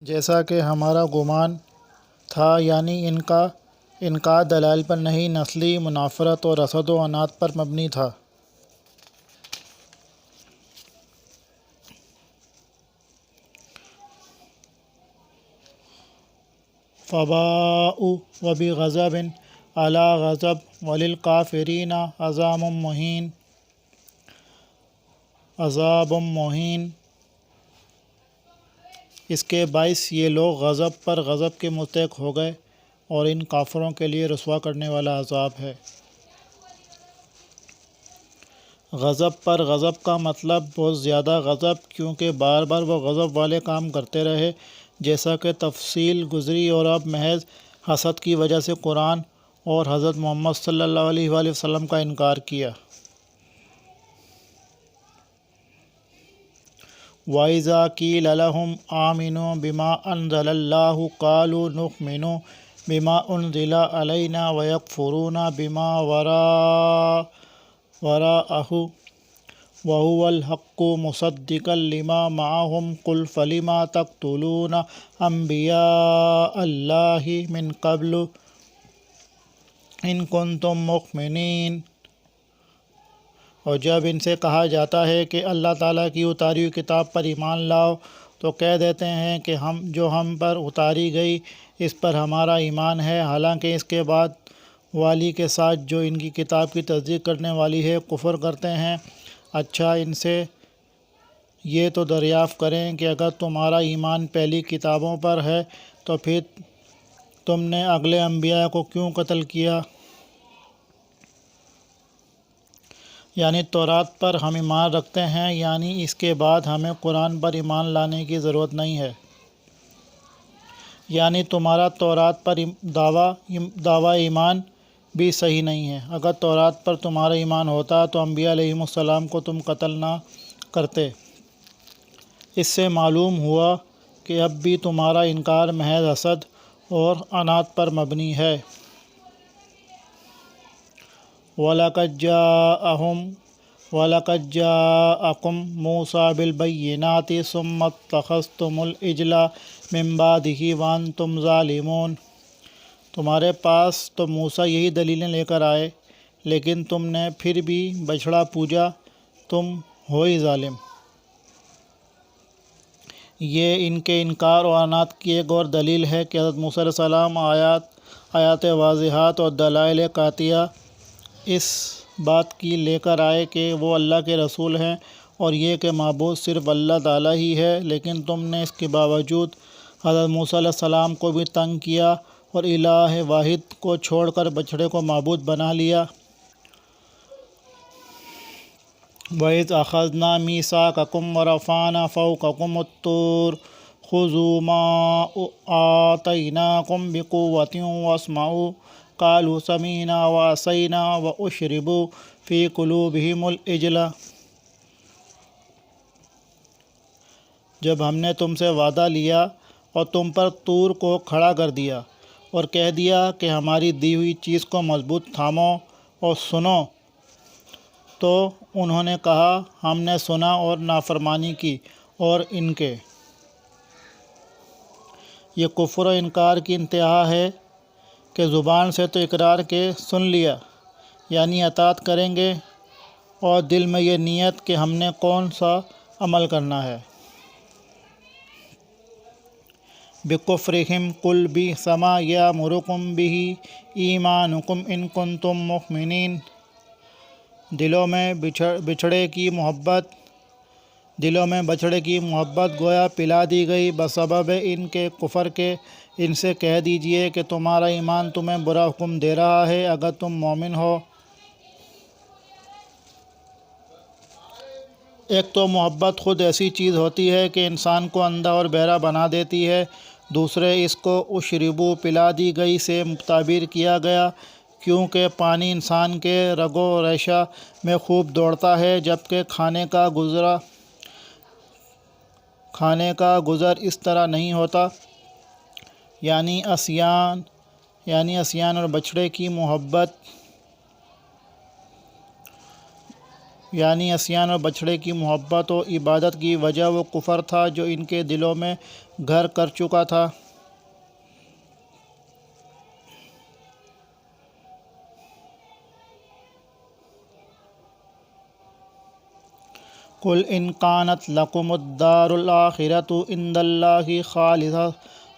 جیسا کہ ہمارا گمان تھا، یعنی ان کا انکار دلائل پر نہیں، نسلی منافرت اور حسد و عناد پر مبنی تھا۔ فَبَاءُوا وَبِغَضَبٍ عَلَىٰ غَضَبٍ وَلِلْكَافِرِينَ عذاب مہین۔ اس کے باعث یہ لوگ غضب پر غضب کے مستحق ہو گئے اور ان کافروں کے لیے رسوا کرنے والا عذاب ہے۔ غضب پر غضب کا مطلب بہت زیادہ غضب، کیونکہ بار بار وہ غضب والے کام کرتے رہے، جیسا کہ تفصیل گزری، اور اب محض حسد کی وجہ سے قرآن اور حضرت محمد صلی اللہ علیہ وآلہ وسلم کا انکار کیا۔ وَإِذَا قِيلَ لَهُمْ آمِنُوا بِمَا أَنزَلَ اللَّهُ قَالُوا نُؤْمِنُ بِمَا أُنزِلَ عَلَيْنَا وَيَكْفُرُونَ بِمَا وَرَاءَهُ وَهُوَ الْحَقُّ مُصَدِّقًا لِمَا مَعَهُمْ قُلْ فَلِمَ تَقْتُلُونَ أَنْبِيَاءَ اللَّهِ مِنْ قَبْلُ إِنْ كُنْتُمْ مُؤْمِنِينَ۔ اور جب ان سے کہا جاتا ہے کہ اللہ تعالیٰ کی اتاری ہوئی کتاب پر ایمان لاؤ، تو کہہ دیتے ہیں کہ ہم پر اتاری گئی اس پر ہمارا ایمان ہے، حالانکہ اس کے بعد والی کے ساتھ جو ان کی کتاب کی تصدیق کرنے والی ہے کفر کرتے ہیں۔ اچھا، ان سے یہ تو دریافت کریں کہ اگر تمہارا ایمان پہلی کتابوں پر ہے تو پھر تم نے اگلے انبیاء کو کیوں قتل کیا؟ یعنی تورات پر ہم ایمان رکھتے ہیں، یعنی اس کے بعد ہمیں قرآن پر ایمان لانے کی ضرورت نہیں ہے۔ یعنی تمہارا تورات پر دعویٰ ایمان بھی صحیح نہیں ہے۔ اگر تورات پر تمہارا ایمان ہوتا تو انبیاء علیہم السلام کو تم قتل نہ کرتے۔ اس سے معلوم ہوا کہ اب بھی تمہارا انکار محض حسد اور عناد پر مبنی ہے۔ وَلَقَدْ جَاءَكُم مُوسَىٰ بِالْبَيِّنَاتِ ثُمَّ اتَّخَذْتُمُ الْعِجْلَ مِن بَعْدِهِ وَأَنْتُمْ ظَالِمُونَ۔ تمہارے پاس تو موسیٰ یہی دلیلیں لے کر آئے، لیکن تم نے پھر بھی بچھڑا پوجا، تم ہو ہی ظالم۔ یہ ان کے انکار و عناد کی ایک اور دلیل ہے کہ حضرت موسیٰ علیہ السلام آیات واضحات اور دلائل قاطعہ اس بات کی لے کر آئے کہ وہ اللہ کے رسول ہیں، اور یہ کہ معبود صرف اللہ تعالیٰ ہی ہے، لیکن تم نے اس کے باوجود حضرت موسیٰ علیہ السلام کو بھی تنگ کیا اور الہ واحد کو چھوڑ کر بچھڑے کو معبود بنا لیا۔ وَإِذْ أَخَذْنَا مِيثَاقَكُمْ وَرَفَعْنَا فَوْقَكُمُ الطُّورَ خُذُوا مَا آتَيْنَاكُمْ بِقُوَّةٍ وَاسْمَعُوا قَالُوا سَمِعْنَا وَعَصَيْنَا وَأُشْرِبُوا فِي قُلُوبِهِمُ الْعِجْلَ۔ جب ہم نے تم سے وعدہ لیا اور تم پر طور کو کھڑا کر دیا اور کہہ دیا کہ ہماری دی ہوئی چیز کو مضبوط تھامو اور سنو، تو انہوں نے کہا ہم نے سنا اور نافرمانی کی، اور ان کے یہ کفر و انکار کی انتہا ہے کہ زبان سے تو اقرار کے سن لیا، یعنی اطاعت کریں گے، اور دل میں یہ نیت کہ ہم نے کون سا عمل کرنا ہے۔ بِكُفْرِهِمْ قُلْ بِئْسَ مَا يَأْمُرُكُمْ بِهِ إِيمَانُكُمْ إِن كُنتُم مُّؤْمِنِينَ۔ دلوں میں بچھڑے کی محبت گویا پلا دی گئی بسبب ان کے کفر کے۔ ان سے کہہ دیجئے کہ تمہارا ایمان تمہیں برا حکم دے رہا ہے اگر تم مومن ہو۔ ایک تو محبت خود ایسی چیز ہوتی ہے کہ انسان کو اندھا اور بہرا بنا دیتی ہے، دوسرے اس کو اشربو پلا دی گئی سے تعبیر کیا گیا، کیونکہ پانی انسان کے رگ و ریشہ میں خوب دوڑتا ہے، جبکہ کھانے کا گزر اس طرح نہیں ہوتا۔ یعنی عصیان اور بچھڑے کی محبت یعنی عصیان اور بچھڑے کی محبت و عبادت کی وجہ وہ کفر تھا جو ان کے دلوں میں گھر کر چکا تھا۔ قل ان کانت لکم الدار الآخرۃ عند اللہ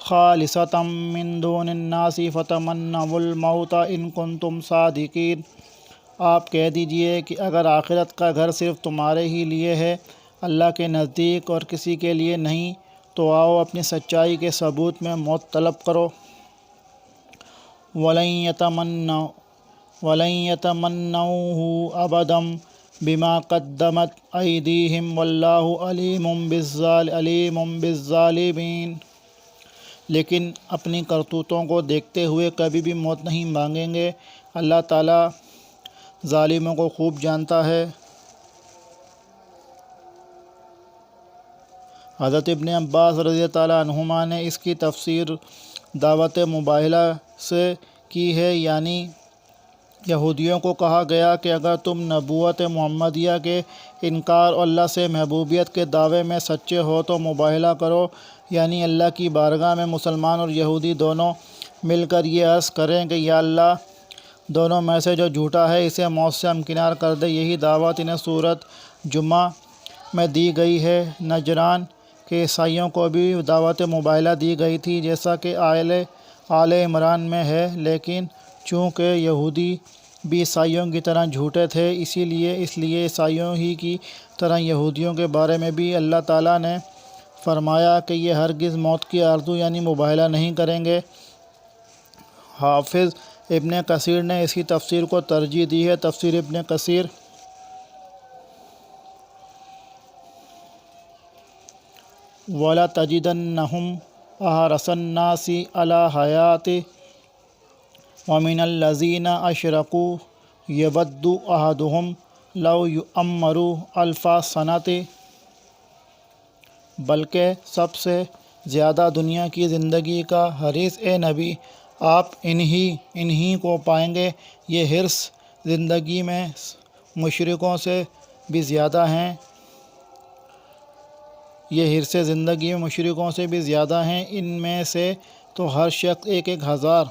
خالصۃ من دون الناس فتمنوا الموت ان کنتم صادقین۔ آپ کہہ دیجئے کہ اگر آخرت کا گھر صرف تمہارے ہی لیے ہے، اللہ کے نزدیک اور کسی کے لیے نہیں، تو آؤ اپنی سچائی کے ثبوت میں موت طلب کرو۔ وَلَن يَتَمَنَّوْهُ أَبَدًا بِمَا قَدَّمَتْ أَيْدِيهِمْ وَاللَّهُ عَلِيمٌ بِالظَّالِمِينَ۔ لیکن اپنی کرتوتوں کو دیکھتے ہوئے کبھی بھی موت نہیں مانگیں گے، اللہ تعالیٰ ظالموں کو خوب جانتا ہے۔ حضرت ابن عباس رضی تعالیٰ عنہما نے اس کی تفسیر دعوت مباہلہ سے کی ہے، یعنی یہودیوں کو کہا گیا کہ اگر تم نبوت محمدیہ کے انکار اور اللہ سے محبوبیت کے دعوے میں سچے ہو تو مباہلہ کرو، یعنی اللہ کی بارگاہ میں مسلمان اور یہودی دونوں مل کر یہ عرض کریں کہ یا اللہ، دونوں میں سے جو جھوٹا ہے اسے موت سے ہمکنار کر دے۔ یہی دعوت انہیں سورۃ جمعہ میں دی گئی ہے۔ نجران کے عیسائیوں کو بھی دعوت مباہلہ دی گئی تھی، جیسا کہ آل عمران میں ہے، لیکن چونکہ یہودی بھی عیسائیوں کی طرح جھوٹے تھے، اس لیے عیسائیوں ہی کی طرح یہودیوں کے بارے میں بھی اللہ تعالیٰ نے فرمایا کہ یہ ہرگز موت کی آرزو یعنی مباہلہ نہیں کریں گے۔ حافظ ابن کثیر نے اسی تفسیر کو ترجیح دی ہے۔ تفسیر ابن کثیر وَلَتَجِدَنَّهُمْ أَحْرَصَ النَّاسِ عَلَىٰ حَيَاةٍ وَمِنَ الَّذِينَ أَشْرَكُوا يَوَدُّ أَحَدُهُمْ لَوْ يُعَمَّرُ أَلْفَ سَنَةٍ۔ بلکہ سب سے زیادہ دنیا کی زندگی کا حریص اے نبی، آپ انہی کو پائیں گے۔ یہ حرص زندگی میں مشرکوں سے بھی زیادہ ہیں، ان میں سے تو ہر شخص 1,000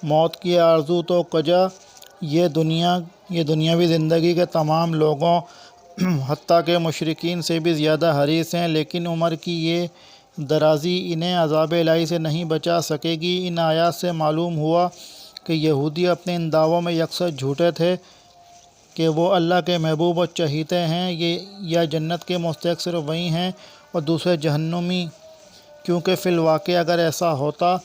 موت کی آرزو تو کجا یہ دنیاوی زندگی کے تمام لوگوں حتیٰ کہ مشرکین سے بھی زیادہ حریص ہیں، لیکن عمر کی یہ درازی انہیں عذاب الہی سے نہیں بچا سکے گی۔ ان آیات سے معلوم ہوا کہ یہودی اپنے ان دعووں میں یکسر جھوٹے تھے کہ وہ اللہ کے محبوب و چہیتے ہیں، یا جنت کے مستحق صرف وہی ہیں اور دوسرے جہنمی، کیونکہ فی الواقع اگر ایسا ہوتا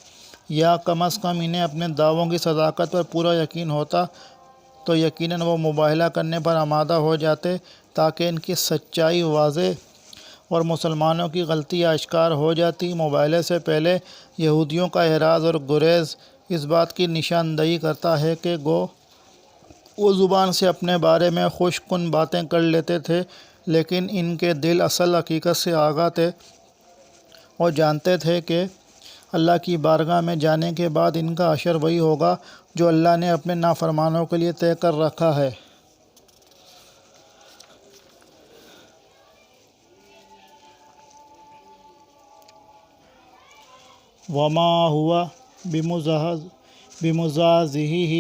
یا کم از کم انہیں اپنے دعووں کی صداقت پر پورا یقین ہوتا تو یقیناً وہ مباہلہ کرنے پر آمادہ ہو جاتے تاکہ ان کی سچائی واضح اور مسلمانوں کی غلطی آشکار ہو جاتی۔ مباہلے سے پہلے یہودیوں کا اعراض اور گریز اس بات کی نشاندہی کرتا ہے کہ گو وہ زبان سے اپنے بارے میں خوش کن باتیں کر لیتے تھے، لیکن ان کے دل اصل حقیقت سے آگاہ تھے اور جانتے تھے کہ اللہ کی بارگاہ میں جانے کے بعد ان کا حشر وہی ہوگا جو اللہ نے اپنے نافرمانوں کے لیے طے کر رکھا ہے۔ وَمَا هُوَ بِمُزَحْزِحِهِ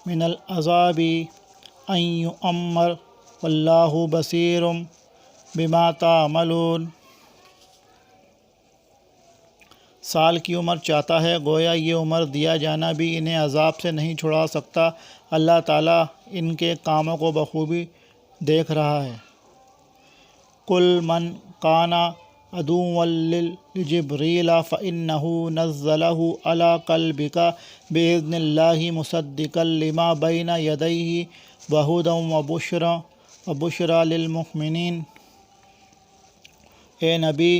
مِنَ الْعَذَابِ أَن يُعَمَّرَ وَاللَّهُ بَصِيرٌ بِمَا تَعْمَلُونَ۔ سال کی عمر چاہتا ہے، گویا یہ عمر دیا جانا بھی انہیں عذاب سے نہیں چھڑا سکتا، اللہ تعالیٰ ان کے کاموں کو بخوبی دیکھ رہا ہے۔ قُلْ مَنْ كَانَ عَدُوًّا لِجِبْرِيلَ فَإِنَّهُ نَزَّلَهُ عَلَىٰ قَلْبِكَ بِإِذْنِ اللَّهِ مُصَدِّقًا لِمَا بَيْنَ يَدَيْهِ وَهُدًى وَبُشْرَىٰ لِلْمُؤْمِنِينَ۔ اے نبی،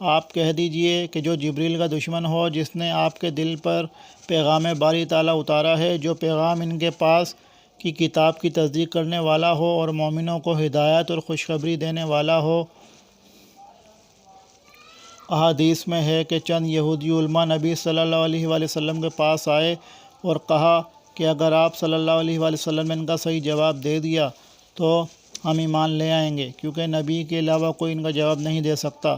آپ کہہ دیجئے کہ جو جبریل کا دشمن ہو، جس نے آپ کے دل پر پیغام باری تعالیٰ اتارا ہے، جو پیغام ان کے پاس کی کتاب کی تصدیق کرنے والا ہو اور مومنوں کو ہدایت اور خوشخبری دینے والا ہو۔ احادیث میں ہے کہ چند یہودی علماء نبی صلی اللہ علیہ وآلہ وسلم کے پاس آئے اور کہا کہ اگر آپ صلی اللہ علیہ وآلہ وسلم نے ان کا صحیح جواب دے دیا تو ہم ایمان لے آئیں گے، کیونکہ نبی کے علاوہ کوئی ان کا جواب نہیں دے سکتا۔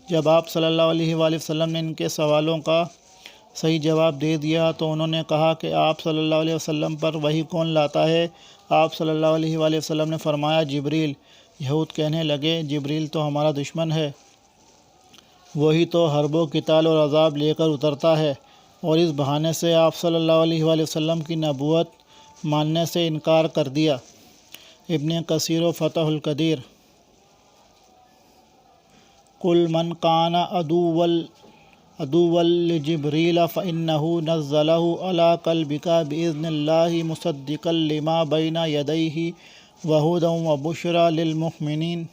جب آپ صلی اللہ علیہ وآلہ وسلم نے ان کے سوالوں کا صحیح جواب دے دیا تو انہوں نے کہا کہ آپ صلی اللہ علیہ وسلم پر وحی کون لاتا ہے؟ آپ صلی اللہ علیہ وآلہ وسلم نے فرمایا جبریل۔ یہود کہنے لگے جبریل تو ہمارا دشمن ہے، وہی تو حرب و قتال اور عذاب لے کر اترتا ہے، اور اس بہانے سے آپ صلی اللہ علیہ وآلہ وسلم کی نبوت ماننے سے انکار کر دیا۔ ابن کثیر و فتح القدیر۔ قل من کان عدوا لجبریل فإنہ نزلہ علی قلبک بإذن اللہ مصدقا لما بین یدیہ وہدی وبشری للمؤمنین۔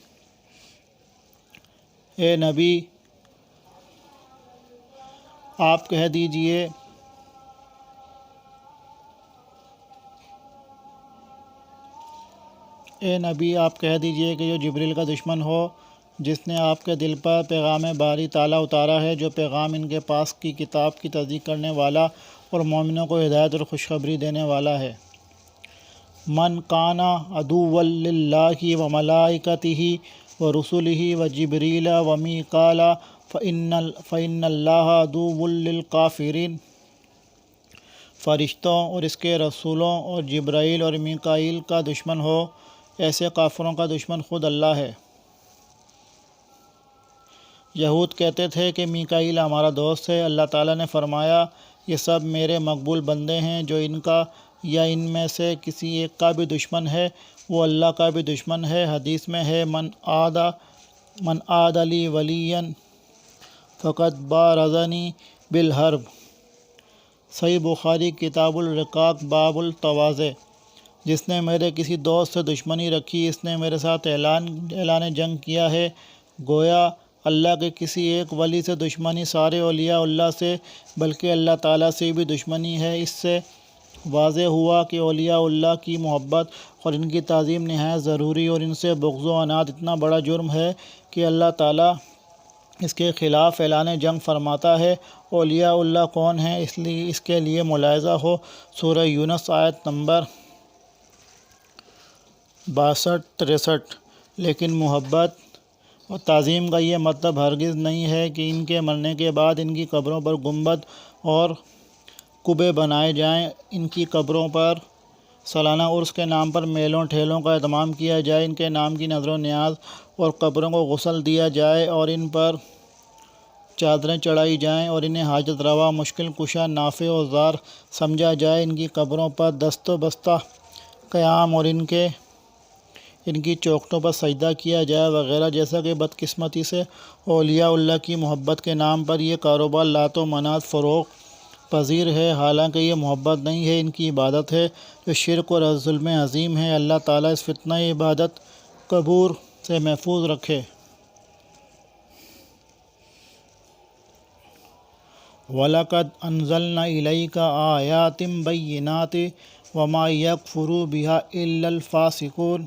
اے نبی آپ کہہ دیجئے کہ جو جبریل کا دشمن ہو، جس نے آپ کے دل پر پیغام باری تعالیٰ اتارا ہے، جو پیغام ان کے پاس کی کتاب کی تصدیق کرنے والا اور مومنوں کو ہدایت اور خوشخبری دینے والا ہے۔ من کان عدوا للہ وملائکتہ ورسلہ وجبریل ومیکال فإن اللہ عدو للکافرین۔ فرشتوں اور اس کے رسولوں اور جبرائیل اور میکائیل کا دشمن ہو، ایسے کافروں کا دشمن خود اللہ ہے۔ یہود کہتے تھے کہ میکائیل ہمارا دوست ہے۔ اللہ تعالیٰ نے فرمایا یہ سب میرے مقبول بندے ہیں، جو ان کا یا ان میں سے کسی ایک کا بھی دشمن ہے وہ اللہ کا بھی دشمن ہے۔ حدیث میں ہے من عاد لی ولیا فقد بارزنی بالحرب۔ صحیح بخاری کتاب الرقاق باب التواضع۔ جس نے میرے کسی دوست سے دشمنی رکھی، اس نے میرے ساتھ اعلان جنگ کیا ہے۔ گویا اللہ کے کسی ایک ولی سے دشمنی سارے اولیاء اللہ سے بلکہ اللہ تعالیٰ سے بھی دشمنی ہے۔ اس سے واضح ہوا کہ اولیاء اللہ کی محبت اور ان کی تعظیم نہایت ضروری اور ان سے بغض و عناد اتنا بڑا جرم ہے کہ اللہ تعالیٰ اس کے خلاف اعلان جنگ فرماتا ہے۔ اولیاء اللہ کون ہیں؟ اس کے لیے ملاحظہ ہو سورہ یونس آیت نمبر 62-63۔ لیکن محبت اور تعظیم کا یہ مطلب ہرگز نہیں ہے کہ ان کے مرنے کے بعد ان کی قبروں پر گنبد اور قبے بنائے جائیں، ان کی قبروں پر سالانہ عرس کے نام پر میلوں ٹھیلوں کا اہتمام کیا جائے، ان کے نام کی نظر و نیاز اور قبروں کو غسل دیا جائے اور ان پر چادریں چڑھائی جائیں اور انہیں حاجت روا، مشکل کشا، نافع و ضار سمجھا جائے، ان کی قبروں پر دست و بستہ قیام اور ان کی چوکھٹوں پر سجدہ کیا جائے وغیرہ۔ جیسا کہ بدقسمتی سے اولیاء اللہ کی محبت کے نام پر یہ کاروبار لات و منات فروغ پذیر ہے، حالانکہ یہ محبت نہیں ہے، ان کی عبادت ہے، جو شرک اور ظلم عظیم ہے۔ اللہ تعالیٰ اس فتنہ عبادت قبور سے محفوظ رکھے۔ وَلَقَدْ أَنزَلْنَا إِلَيْكَ آيَاتٍ بَيِّنَاتٍ وَمَا يَكْفُرُ بِهَا إِلَّا الْفَاسِقُونَ۔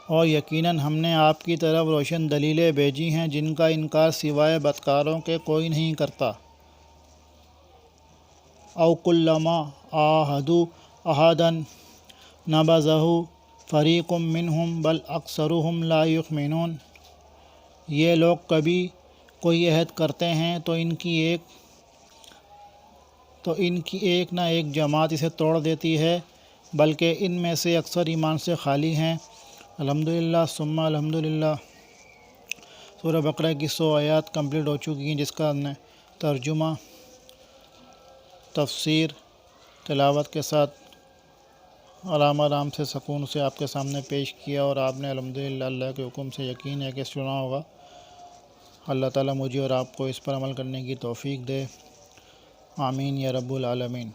اور یقیناً ہم نے آپ کی طرف روشن دلیلیں بھیجی ہیں جن کا انکار سوائے بدکاروں کے کوئی نہیں کرتا۔ أَوْ كُلَّمَا عَاهَدُوا عَهْدًا نَبَذَهُ فَرِيقٌ مِّنْهُمْ بَلْ أَكْثَرُهُمْ لَا يُؤْمِنُونَ۔ یہ لوگ کبھی کوئی عہد کرتے ہیں تو ان کی ایک نہ ایک جماعت اسے توڑ دیتی ہے، بلکہ ان میں سے اکثر ایمان سے خالی ہیں۔ الحمدللہ ثم الحمدللہ۔ سورہ بقرہ کی 100 آیات کمپلیٹ ہو چکی ہیں، جس کا ہم نے ترجمہ، تفسیر، تلاوت کے ساتھ آرام سے سکون سے آپ کے سامنے پیش کیا، اور آپ نے الحمدللہ اللہ کے حکم سے یقین ہے کہ سنا ہوگا۔ اللہ تعالیٰ مجھے اور آپ کو اس پر عمل کرنے کی توفیق دے، آمین یا رب العالمین۔